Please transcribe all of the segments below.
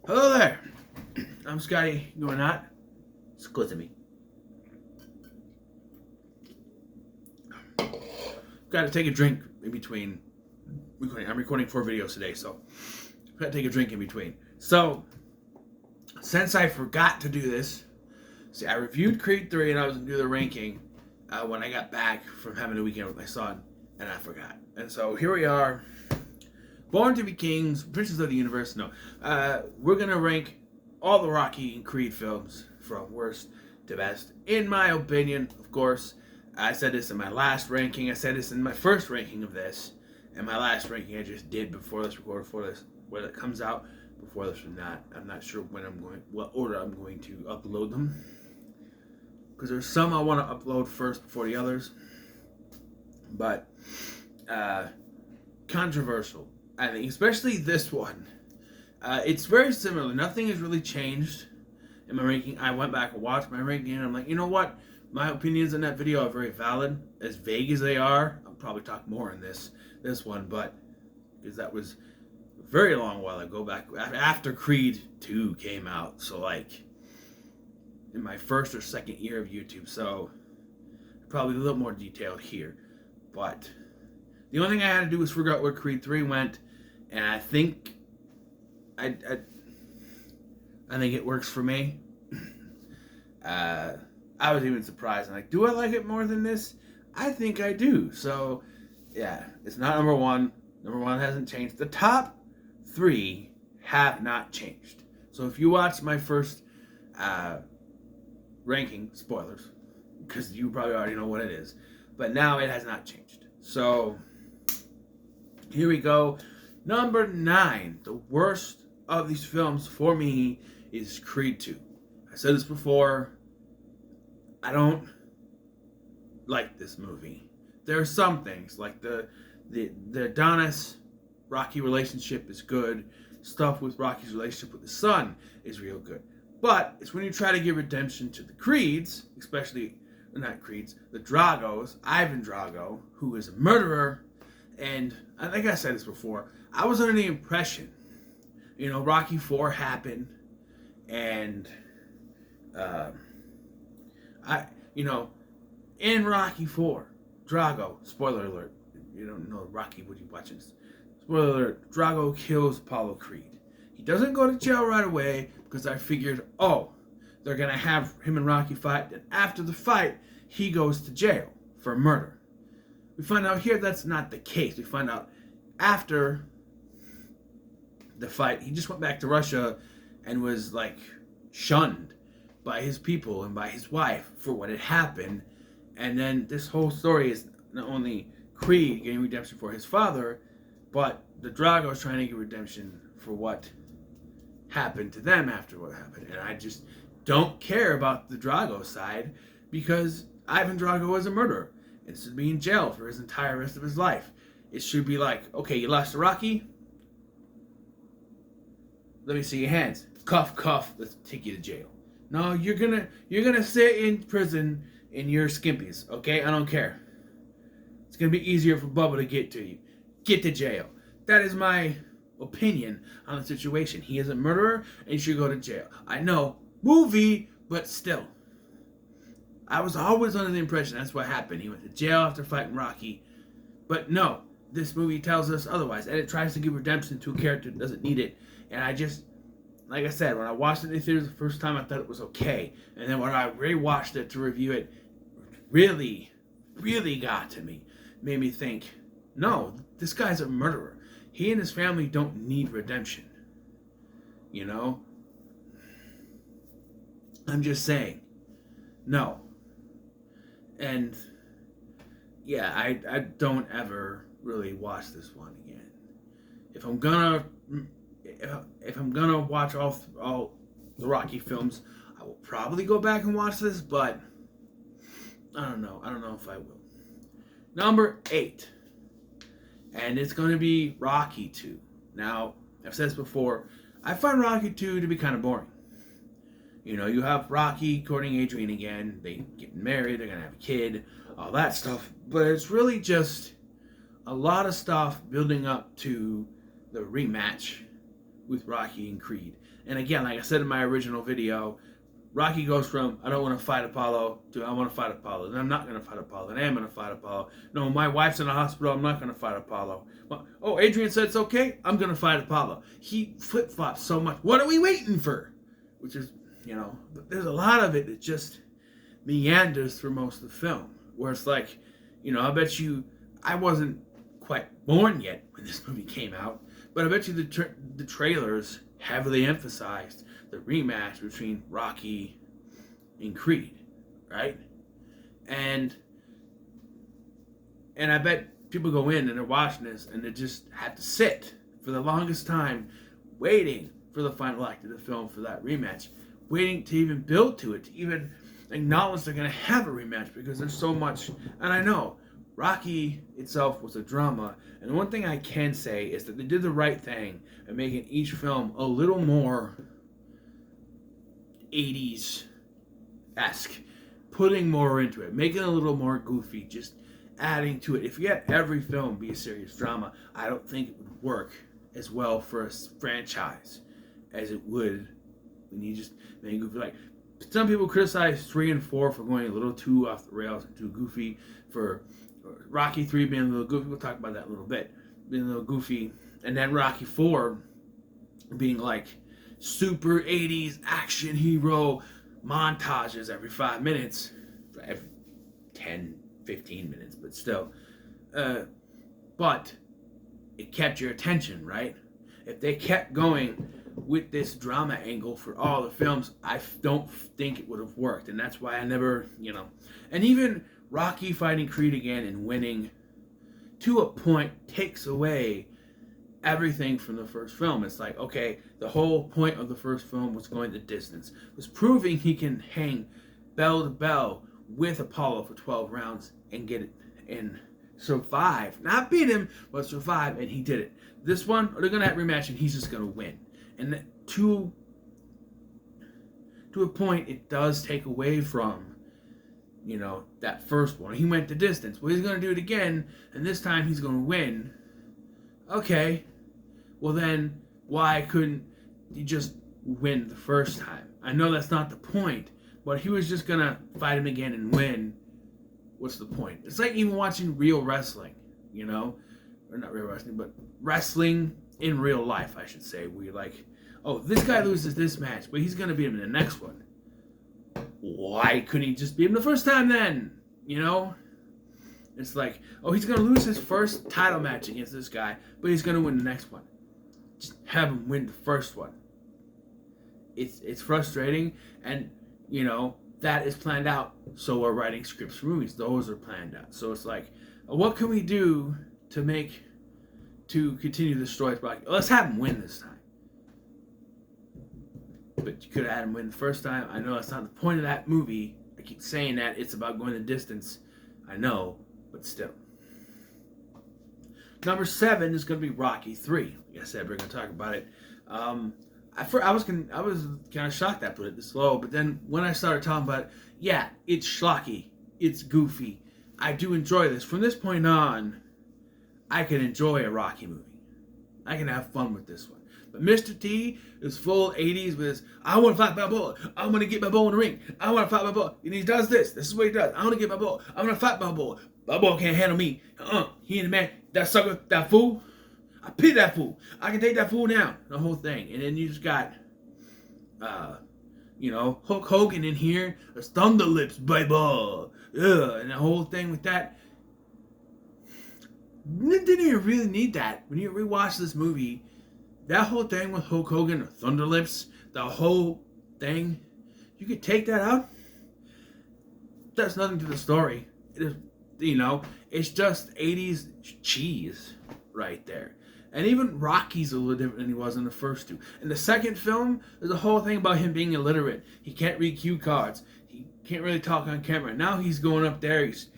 Hello there. I'm Scotty. Going not? Excuse me. Got to take a drink in between recording. I'm recording 4 videos today, so got to take a drink in between. So, since I forgot to do this, see, I reviewed Creed 3 and I was going to do the ranking when I got back from having a weekend with my son, and I forgot. And so here we are. Born to be Kings, Princes of the Universe. No, we're going to rank all the Rocky and Creed films from worst to best. In my opinion, of course, I said this in my last ranking. I said this in my first ranking of this. And my last ranking I just did before this record, before this, when it comes out, before this or not. I'm not sure what order I'm going to upload them. Because there's some I want to upload first before the others. But, controversial, I think, especially this one. It's very similar. Nothing has really changed in my ranking. I went back and watched my ranking, and I'm like, you know what? My opinions in that video are very valid. As vague as they are, I'll probably talk more in this one, but because that was a very long while ago, back after Creed 2 came out. So like in my first or second year of YouTube. So probably a little more detailed here. But the only thing I had to do was figure out where Creed 3 went, and I think I think it works for me. I was even surprised. I'm like, do I like it more than this? I think I do. So, yeah, it's not number one. Number one hasn't changed. The top 3 have not changed. So if you watch my first ranking, spoilers, because you probably already know what it is, but now it has not changed. So here we go. Number 9, the worst of these films for me is Creed 2. I said this before. I don't like this movie. There are some things, like the Adonis Rocky relationship is good. Stuff with Rocky's relationship with his son is real good. But it's when you try to give redemption to the Creeds, especially, not Creeds, the Dragos, Ivan Drago, who is a murderer. And I think I said this before, I was under the impression, Rocky 4 happened, and in Rocky 4, Drago, spoiler alert, you don't know Rocky, would you watching this? Spoiler alert, Drago kills Apollo Creed. He doesn't go to jail right away because I figured, they're going to have him and Rocky fight, and after the fight, he goes to jail for murder. We find out here that's not the case. We find out after the fight, he just went back to Russia and was shunned by his people and by his wife for what had happened. And then this whole story is not only Creed getting redemption for his father, but the Dragos trying to get redemption for what happened to them after what happened. And I just don't care about the Drago side because Ivan Drago was a murderer and should be in jail for his entire rest of his life. It should be like, okay, you lost to Rocky? Let me see your hands. Cuff, cuff, let's take you to jail. No, you're gonna sit in prison in your skimpies, okay? I don't care. It's gonna be easier for Bubba to get to you. Get to jail. That is my opinion on the situation. He is a murderer and he should go to jail. I know, movie, but still. I was always under the impression that's what happened. He went to jail after fighting Rocky. But no, this movie tells us otherwise. And it tries to give redemption to a character that doesn't need it. And I just, like I said, when I watched it in theaters the first time, I thought it was okay. And then when I rewatched it to review it, really, really got to me. Made me think, no, this guy's a murderer. He and his family don't need redemption. I'm just saying. No. And, yeah, I don't ever really watch this one again. If I'm gonna watch all the Rocky films, I will probably go back and watch this, but I don't know if I will. Number 8, and it's going to be Rocky 2. Now, I've said this before, I find Rocky 2 to be kind of boring. You have Rocky courting Adrian again, they get married, they're going to have a kid, all that stuff, but it's really just a lot of stuff building up to the rematch with Rocky and Creed. And again, like I said in my original video, Rocky goes from I don't want to fight Apollo to I want to fight Apollo. Then I'm not going to fight Apollo. Then I am going to fight Apollo. No, my wife's in the hospital. I'm not going to fight Apollo. Well, oh, Adrian said it's okay. I'm going to fight Apollo. He flip-flops so much. What are we waiting for? Which is, there's a lot of it that just meanders through most of the film. Where it's like, I bet you I wasn't quite born yet when this movie came out. But I bet you the trailers heavily emphasized the rematch between Rocky and Creed, right? And I bet people go in and they're watching this and they just had to sit for the longest time waiting for the final act of the film for that rematch, waiting to even build to it, to even acknowledge they're going to have a rematch because there's so much. And I know Rocky itself was a drama, and the one thing I can say is that they did the right thing in making each film a little more 80s-esque, putting more into it, making it a little more goofy, just adding to it. If you had every film be a serious drama, I don't think it would work as well for a franchise as it would when you just make it goofy. Like, some people criticize 3 and 4 for going a little too off the rails and too goofy, for Rocky 3 being a little goofy. We'll talk about that in a little bit. Being a little goofy. And then Rocky 4 being like super 80s action hero montages every 5 minutes. Every 10, 15 minutes, but still. But it kept your attention, right? If they kept going with this drama angle for all the films, I don't think it would have worked. And that's why I never, And even Rocky fighting Creed again and winning, to a point, takes away everything from the first film. It's like, okay, the whole point of the first film was going the distance, was proving he can hang bell to bell with Apollo for 12 rounds and get it and survive. Not beat him, but survive, and he did it. This one, they're going to have a rematch and he's just going to win. And to a point, it does take away from, that first one. He went the distance. Well, he's going to do it again, and this time he's going to win. Okay. Well, then, why couldn't he just win the first time? I know that's not the point, but he was just going to fight him again and win. What's the point? It's like even watching real wrestling, Or not real wrestling, but wrestling in real life, I should say. Where you're like, oh, this guy loses this match, but he's going to beat him in the next one. Why couldn't he just beat him the first time then? It's like, oh, he's going to lose his first title match against this guy, but he's going to win the next one. Just have him win the first one. It's frustrating, and, that is planned out. So we're writing scripts for movies. Those are planned out. So it's like, what can we do to continue the story? Let's have him win this time. But you could have had him win the first time. I know that's not the point of that movie. I keep saying that. It's about going the distance. I know, but still. Number 7 is going to be Rocky 3. Like I said, we're going to talk about it. I was kind of shocked that I put it this low, but then when I started talking about it, yeah, it's schlocky. It's goofy. I do enjoy this. From this point on, I can enjoy a Rocky movie. I can have fun with this one. But Mr. T is full 80s with his, I want to fight Balboa. I want to get Balboa in the ring. I want to fight Balboa. And he does this. This is what he does. I want to get Balboa. I want to fight Balboa. Balboa can't handle me. He ain't the man. That sucker, that fool. I pity that fool. I can take that fool down. The whole thing. And then you just got, Hulk Hogan in here. There's Thunder Lips, baby. And the whole thing with that. Didn't even really need that. When you rewatch this movie, that whole thing with Hulk Hogan, Thunder Lips, the whole thing, you could take that out. That's nothing to the story. It is, it's just 80s cheese right there. And even Rocky's a little different than he was in the first two. In the second film, there's a whole thing about him being illiterate. He can't read cue cards. He can't really talk on camera. Now he's going up there, he's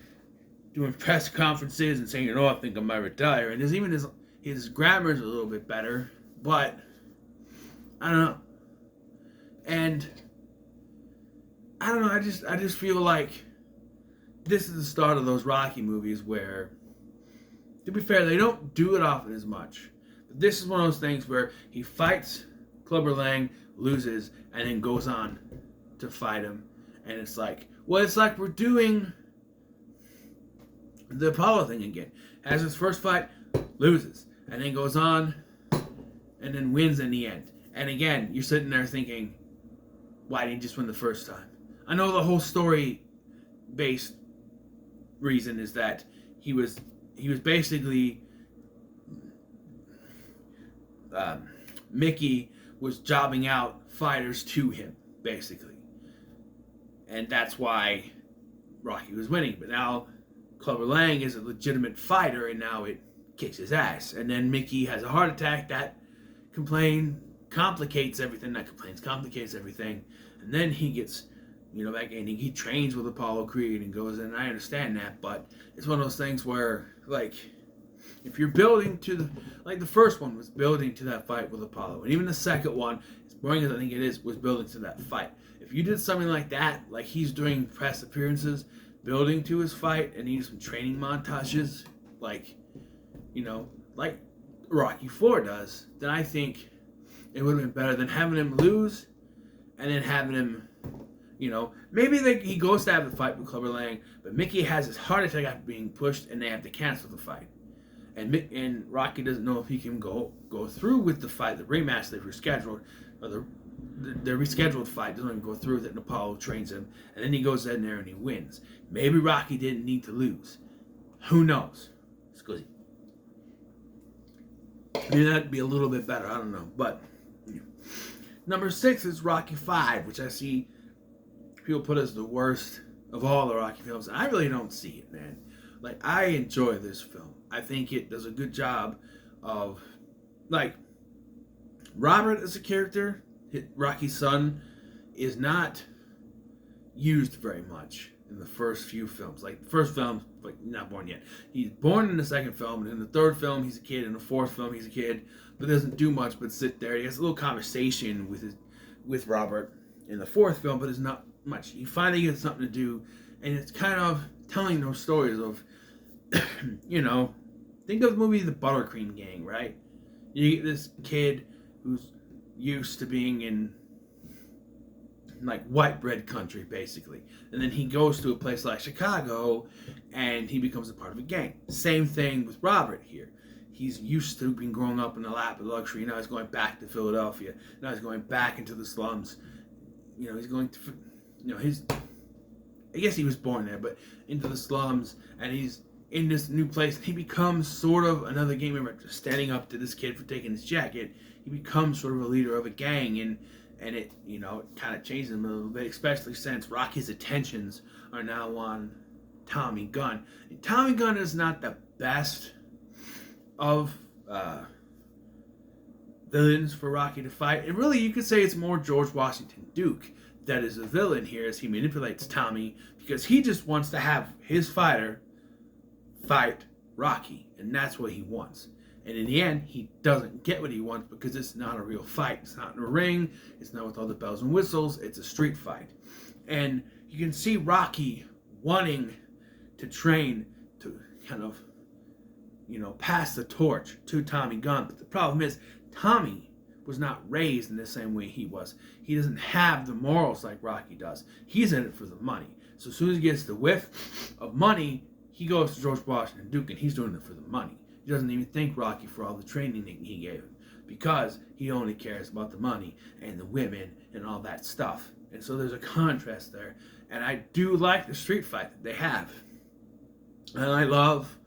doing press conferences and saying, I think I might retire. And there's even his grammar's a little bit better. But, I don't know. And, I don't know, I just feel like this is the start of those Rocky movies where, to be fair, they don't do it often as much. This is one of those things where he fights Clubber Lang, loses, and then goes on to fight him. And it's like, well, it's like we're doing the Apollo thing again. Has his first fight, loses, and then goes on and then wins in the end. And again, you're sitting there thinking, why didn't he just win the first time? I know the whole story-based reason is that he was basically Mickey was jobbing out fighters to him, basically. And that's why Rocky was winning. But now Clubber Lang is a legitimate fighter, and now it kicks his ass. And then Mickey has a heart attack. That complicates everything. And then he gets, back and he trains with Apollo Creed and goes in. I understand that, but it's one of those things where, like, if you're building to the first one was building to that fight with Apollo, and even the second one, as boring as I think it is, was building to that fight. If you did something like that, like he's doing press appearances, building to his fight, and needs some training montages, like Rocky IV does, then I think it would have been better than having him lose, and then having him, maybe he goes to have the fight with Clubber Lang, but Mickey has his heart attack after being pushed, and they have to cancel the fight. And Rocky doesn't know if he can go through with the fight, the rematch they've rescheduled, or the rescheduled fight doesn't even go through with it, and Apollo trains him, and then he goes in there and he wins. Maybe Rocky didn't need to lose. Who knows? Scusi. Maybe that'd be a little bit better. I don't know. But number 6 is Rocky V, which I see people put as the worst of all the Rocky films. I really don't see it, man. Like, I enjoy this film. I think it does a good job of, like, Robert as a character, Rocky's son, is not used very much in the first few films. Like, the first film, like, not born yet. He's born in the second film, and in the third film, he's a kid. In the fourth film, he's a kid, but doesn't do much but sit there. He has a little conversation with Robert in the fourth film, but it's not much. He finally gets something to do, and it's kind of telling those stories of, think of the movie The Buttercream Gang, right? You get this kid who's used to being in, like, white bread country, basically. And then he goes to a place like Chicago, and he becomes a part of a gang. Same thing with Robert here. He's used to being growing up in the lap of luxury. Now he's going back to Philadelphia. Now he's going back into the slums. He's going to, I guess he was born there, but into the slums, and he's in this new place. He becomes sort of another gang member, standing up to this kid for taking his jacket. He becomes sort of a leader of a gang, and it, it kind of changes him a little bit, especially since Rocky's attentions are now on Tommy Gunn. And Tommy Gunn is not the best of villains for Rocky to fight. And really, you could say it's more George Washington Duke that is a villain here, as he manipulates Tommy, because he just wants to have his fighter fight Rocky, and that's what he wants. And in the end, he doesn't get what he wants because it's not a real fight. It's not in a ring. It's not with all the bells and whistles. It's a street fight. And you can see Rocky wanting to train to kind of, pass the torch to Tommy Gunn. But the problem is, Tommy was not raised in the same way he was. He doesn't have the morals like Rocky does. He's in it for the money. So as soon as he gets the whiff of money, he goes to George Washington Duke, and he's doing it for the money. He doesn't even thank Rocky for all the training that he gave him, because he only cares about the money and the women and all that stuff. And so there's a contrast there. And I do like the street fight that they have. And I love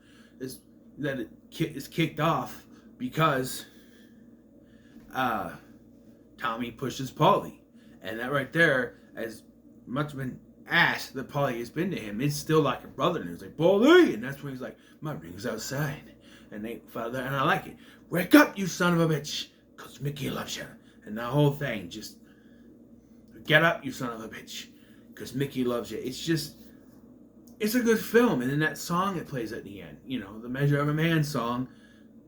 that it is kicked off because Tommy pushes Paulie. And that right there, as much of an ass that Paulie has been to him, it's still like a brother. And he's like, Paulie! And that's when he's like, my ring's outside. And they fell there, and I like it. Wake up, you son of a bitch, because Mickey loves you. And the whole thing, just, get up, you son of a bitch, because Mickey loves you. It's a good film. And then that song that plays at the end, the Measure of a Man song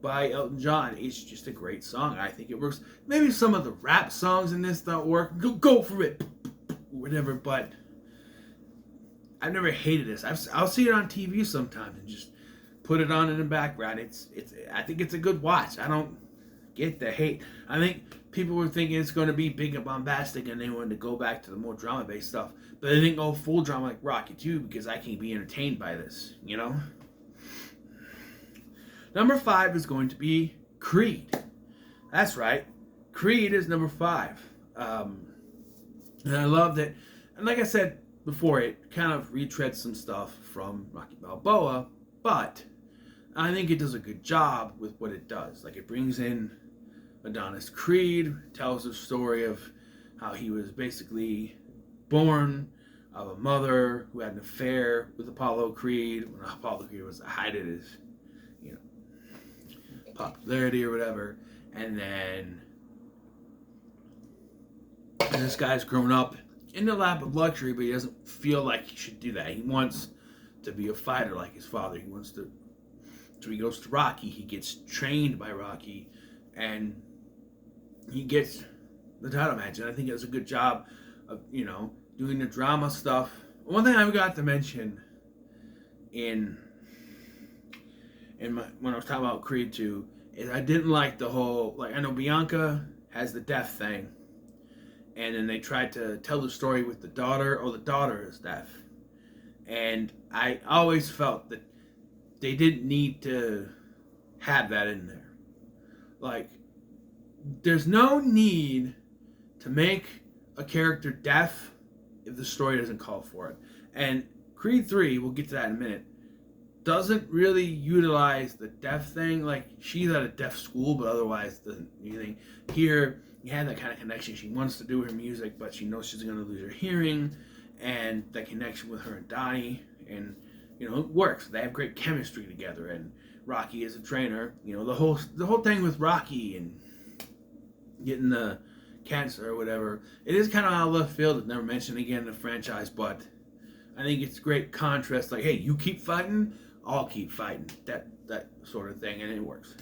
by Elton John, it's just a great song. I think it works. Maybe some of the rap songs in this don't work. Go for it, whatever, but I've never hated this. I'll see it on TV sometimes and just put it on in the background. I think it's a good watch. I don't get the hate. I think people were thinking it's going to be big and bombastic, and they wanted to go back to the more drama-based stuff. But they didn't go full drama like Rocky 2 because I can't be entertained by this, you know? Number 5 is going to be Creed. That's right. Creed is number 5. And I love that. And like I said before, it kind of retreads some stuff from Rocky Balboa, but I think it does a good job with what it does. Like, it brings in Adonis Creed, tells the story of how he was basically born of a mother who had an affair with Apollo Creed when Apollo Creed was the height of his, you know, popularity or whatever. And then this guy's grown up in the lap of luxury, but he doesn't feel like he should do that. He wants to be a fighter like his father. He wants to. So he goes to Rocky. He gets trained by Rocky, and he gets the title match. And I think it does a good job of, you know, doing the drama stuff. One thing I forgot to mention when I was talking about Creed 2 is I didn't like the whole, like, I know Bianca has the deaf thing, and then they tried to tell the story with the daughter, or the daughter is deaf. And I always felt that they didn't need to have that in there. Like, there's no need to make a character deaf if the story doesn't call for it. And Creed 3, we'll get to that in a minute, doesn't really utilize the deaf thing. Like, she's at a deaf school, but otherwise doesn't do anything. Here, you have that kind of connection. She wants to do her music, but she knows she's going to lose her hearing, and that connection with her and Donnie, and, you know, it works. They have great chemistry together, and Rocky is a trainer. You know, the whole thing with Rocky and getting the cancer or whatever, it is kind of out of left field. It's never mentioned again in the franchise, but I think it's great contrast. Like, hey, you keep fighting, I'll keep fighting. That sort of thing, and it works.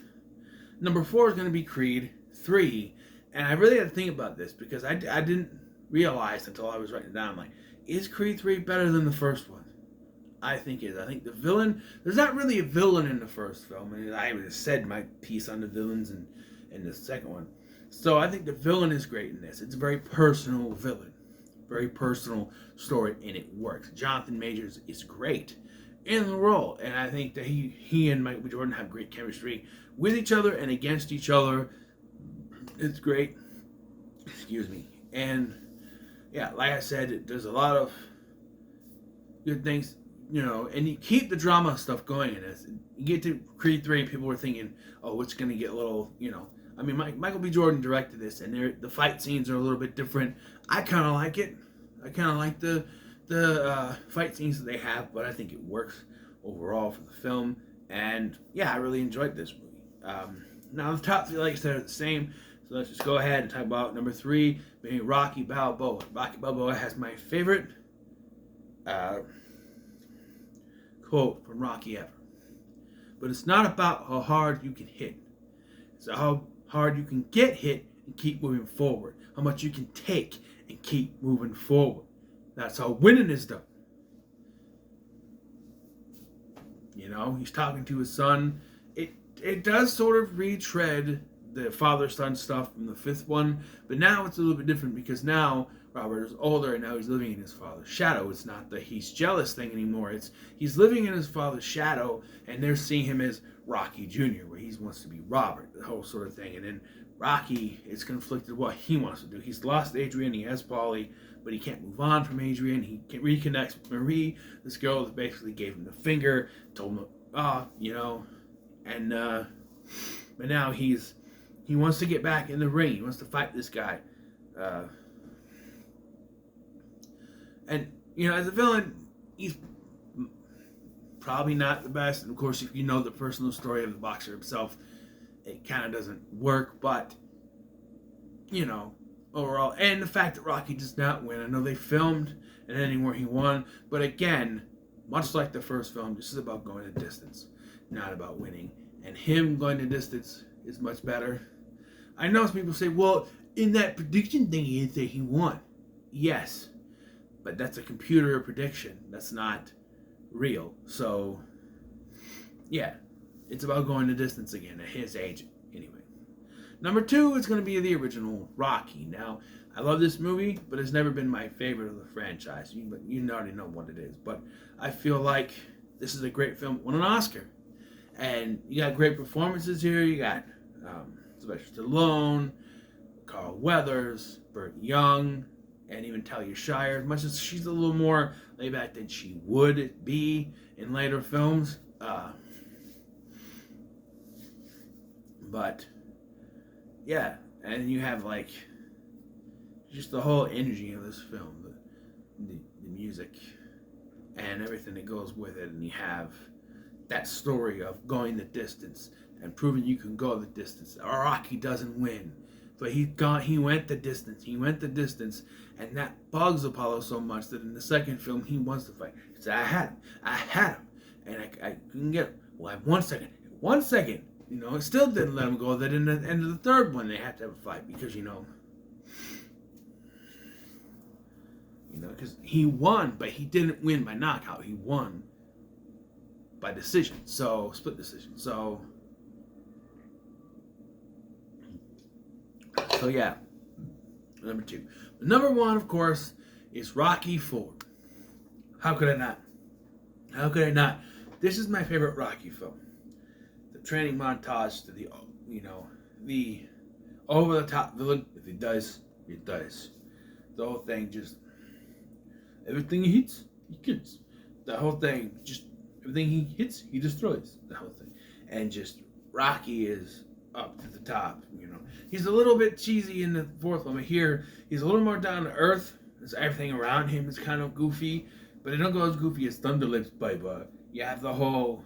Number 4 is going to be Creed 3, and I really had to think about this because I didn't realize until I was writing it down, like, is Creed 3 better than the first one? I think it is. I think the villain, there's not really a villain in the first film, and I said my piece on the villains in the second one. So I think the villain is great in this. It's a very personal villain, very personal story, and it works. Jonathan Majors is great in the role, and I think that he and Michael B. Jordan have great chemistry with each other and against each other. It's great. Excuse me. And yeah, like I said, there's a lot of good things, you know, and you keep the drama stuff going in this. You get to Creed 3, people were thinking, oh, it's going to get a little, you know, I mean, Michael B. Jordan directed this, and the fight scenes are a little bit different. I kind of like it. I kind of like the fight scenes that they have, but I think it works overall for the film. And yeah, I really enjoyed this movie. Now the top 3, like I said, are the same. So let's just go ahead and talk about number 3, being Rocky Balboa. Rocky Balboa has my favorite quote from Rocky ever. But it's not about how hard you can hit. It's how hard you can get hit and keep moving forward. How much you can take and keep moving forward. That's how winning is done. You know, he's talking to his son. It does sort of retread the father-son stuff from the 5th one, but now it's a little bit different because now Robert is older and now he's living in his father's shadow. It's not the he's jealous thing anymore. It's he's living in his father's shadow, and they're seeing him as Rocky Jr., where he wants to be Robert, the whole sort of thing. And then Rocky is conflicted what he wants to do. He's lost Adrian, he has Paulie, but he can't move on from Adrian. He reconnects with Marie, this girl that basically gave him the finger, told him, you know, and but now he wants to get back in the ring. He wants to fight this guy. And, you know, as a villain, he's probably not the best. And, of course, if you know the personal story of the boxer himself, it kind of doesn't work. But, you know, overall, and the fact that Rocky does not win. I know they filmed an ending where he won. But, again, much like the first film, this is about going the distance, not about winning. And him going the distance is much better. I know some people say, well, in that prediction thing, he said he won. Yes, but that's a computer prediction. That's not real. So, yeah, it's about going the distance again at his age anyway. Number 2 is going to be the original Rocky. Now, I love this movie, but it's never been my favorite of the franchise. You already know what it is. But I feel like this is a great film. Won an Oscar. And you got great performances here. You got Sylvester Stallone, Carl Weathers, Burt Young, and even Talia Shire. As much as she's a little more laid back than she would be in later films. But, yeah. And you have, like, just the whole energy of this film. The music and everything that goes with it. And you have that story of going the distance and proving you can go the distance. Rocky doesn't win, but he went the distance. He went the distance, and that bugs Apollo so much that in the second film he wants to fight. He said, I had him, and I couldn't get him. Well, I have 1 second. 1 second. It still didn't let him go. That in the end of the third one they had to have a fight because because he won, but he didn't win by knockout. He won by decision. So, split decision. So yeah. Number 2. Number 1, of course, is Rocky 4. How could I not? How could I not? This is my favorite Rocky film. The training montage to the over the top villain. If he does, it does. The whole thing just, everything he hits, he kills. The whole thing, just everything he hits, he destroys. The whole thing. And just Rocky is up to the top. He's a little bit cheesy in the fourth one, but here he's a little more down to earth. There's everything around him is kind of goofy, but it don't go as goofy as Thunder Lips, baby. You have the whole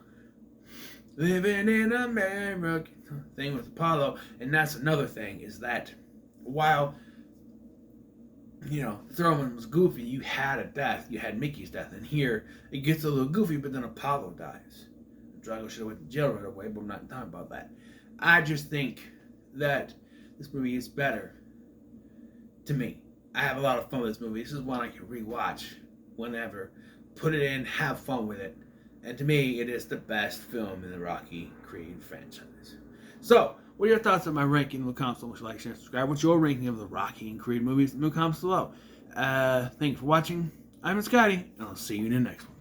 living in America thing with Apollo, and that's another thing, is that while Thurman was goofy, you had a death, you had Mickey's death, and here it gets a little goofy, but then Apollo dies. Drago should have went to jail right away, but I'm not talking about that. I just think that this movie is better to me. I have a lot of fun with this movie. This is one I can rewatch whenever, put it in, have fun with it. And to me, it is the best film in the Rocky Creed franchise. So, what are your thoughts on my ranking in the comments below? Like, share, subscribe. What's your ranking of the Rocky and Creed movies in the comments below? Thanks for watching. I'm Scotty, and I'll see you in the next one.